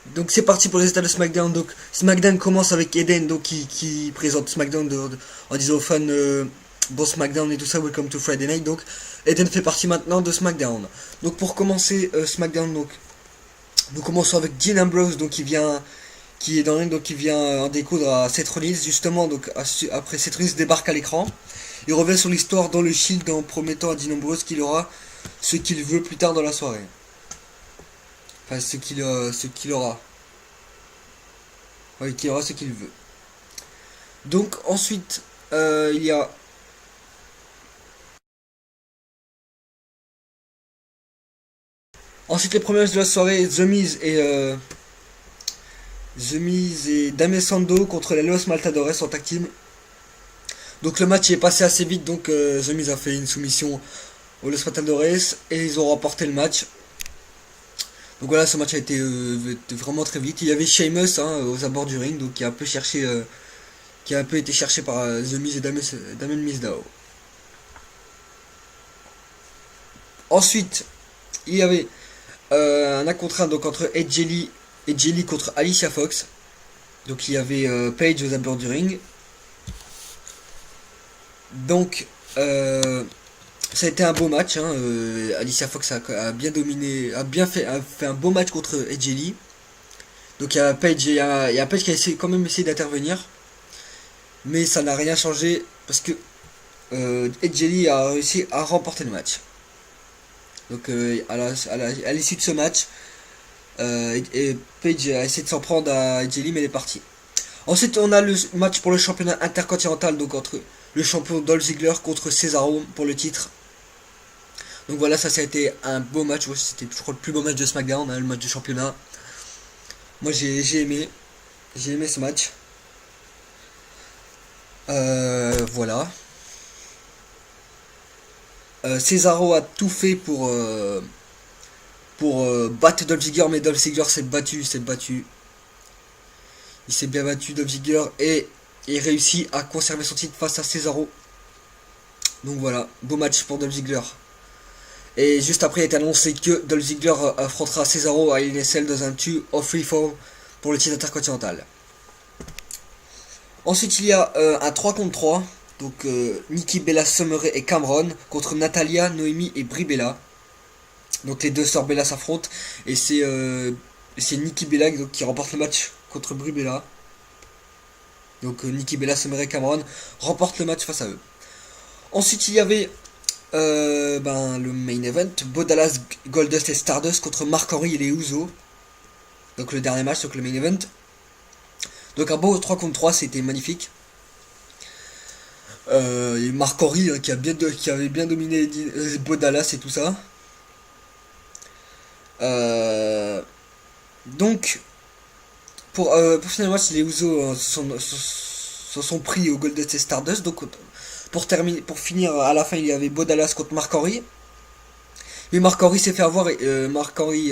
Donc c'est parti pour les états de SmackDown. Donc SmackDown commence avec Eden donc qui présente SmackDown en disant aux fans bon SmackDown et tout ça, Welcome to Friday Night. Donc Eden fait partie maintenant de SmackDown. Donc pour commencer SmackDown, donc nous commençons avec Dean Ambrose donc qui est dans le ring, donc qui vient en découdre à Seth Rollins justement. Donc après Seth Rollins débarque à l'écran, il revient sur l'histoire dans le Shield en promettant à Dean Ambrose qu'il aura ce qu'il veut plus tard dans la soirée. Enfin, ce qu'il aura. Oui, qu'il aura ce qu'il veut. Donc, ensuite, il y a. Ensuite, les premiers matchs de la soirée, The Miz et Dame Sando contre les Los Matadores en tag team. Donc, le match est passé assez vite. Donc, The Miz a fait une soumission aux Los Matadores et ils ont remporté le match. Donc voilà, ce match a été vraiment très vite. Il y avait Sheamus aux abords du ring, donc qui a un peu cherché, qui a un peu été cherché par The Miz et Damien Mizdow. Ensuite, il y avait un 1 contre 1 donc entre Edge Lee contre Alicia Fox. Donc il y avait Paige aux abords du ring. Donc ça a été un beau match. Alicia Fox a bien dominé, a fait un beau match contre Edge Lee. Donc il y a Paige, il y a Paige qui a quand même essayé d'intervenir, mais ça n'a rien changé parce que Edge Lee a réussi à remporter le match. Donc à l'issue de ce match, et Paige a essayé de s'en prendre à Edge Lee, mais elle est partie. Ensuite, on a le match pour le championnat intercontinental, donc entre le champion Dolph Ziggler contre Cesaro pour le titre. Donc voilà, ça a été un beau match. Ouais, c'était, je crois, le plus beau match de SmackDown, le match du championnat. Moi, j'ai aimé ce match. Voilà. Cesaro a tout fait pour battre Dolph Ziggler, mais Dolph Ziggler s'est battu. Il s'est bien battu, Dolph Ziggler, et il réussit à conserver son titre face à Cesaro. Donc voilà, beau match pour Dolph Ziggler. Et juste après, il est annoncé que Dolph Ziggler affrontera Cesaro à l'NSL dans un 2 of 3 fall pour le titre intercontinental. Ensuite, il y a un 3 contre 3. Donc Nikki Bella Summeray et Cameron contre Natalia, Noémie et Brie Bella. Donc les deux sœurs Bella s'affrontent. Et c'est Nikki Bella donc, qui remporte le match contre Brie Bella. Donc Nikki Bella Summeray et Cameron remportent le match face à eux. Ensuite, il y avait le main event, Bo Dallas, Goldust et Stardust contre Mark Henry et les Usos. Donc le dernier match, donc le main event. Donc un beau 3 contre 3, c'était magnifique. Mark Henry qui avait bien dominé Bo Dallas et tout ça. Donc pour finir le match, les Usos se sont pris au Goldust et Stardust. Donc pour finir à la fin, il y avait Bo Dallas contre Mark Henry. Mais Mark Henry s'est fait avoir, Mark Henry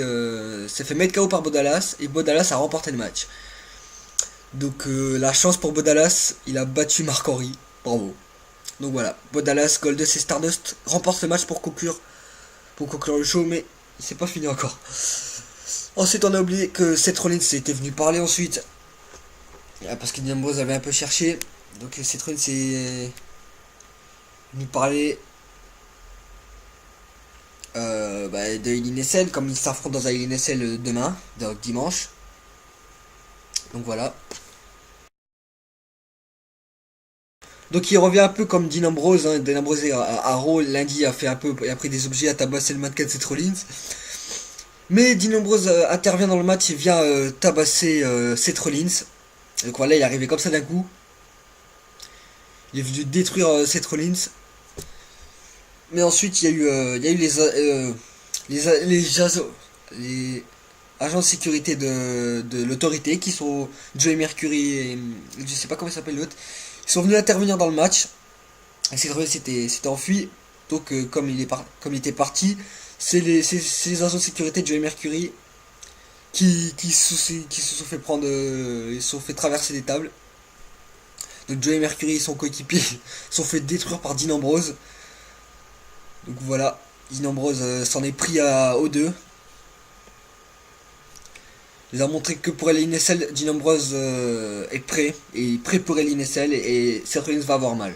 s'est fait mettre KO par Bo Dallas et Bo Dallas a remporté le match. Donc la chance pour Bo Dallas, il a battu Mark Henry. Bravo. Donc voilà, Bo Dallas, Goldust et Stardust remportent le match pour conclure le show, mais c'est pas fini encore. Ensuite, on a oublié que Seth Rollins était venu parler ensuite, parce que Dean Ambrose avait un peu cherché. Donc Seth Rollins est venu parler de ILNSL, comme ils s'affrontent dans un ILNSL demain, donc dimanche. Donc voilà. Donc il revient un peu comme Dean Ambrose. Dean Ambrose à Raw lundi a pris des objets à tabasser le mannequin de Seth Rollins. Mais Dean Ambrose intervient dans le match et vient tabasser Seth Rollins. Donc voilà, il est arrivé comme ça d'un coup. Il est venu détruire Seth Rollins. Mais ensuite il y a eu les agents de sécurité de l'autorité qui sont Joey Mercury et je sais pas comment il s'appelle l'autre. Ils sont venus intervenir dans le match. Et Seth Rollins s'était enfui. Donc comme il était parti, c'est les agents de sécurité de Joey Mercury qui se sont fait prendre, ils se sont fait traverser des tables. Donc Joey Mercury et son coéquipier sont fait détruire par Dean Ambrose. Donc voilà, Dean Ambrose s'en est pris aux deux. Il nous a montré que pour Hell in a Cell, Dean Ambrose est prêt. Et prêt pour Hell in a Cell et Seth Rollins va avoir mal.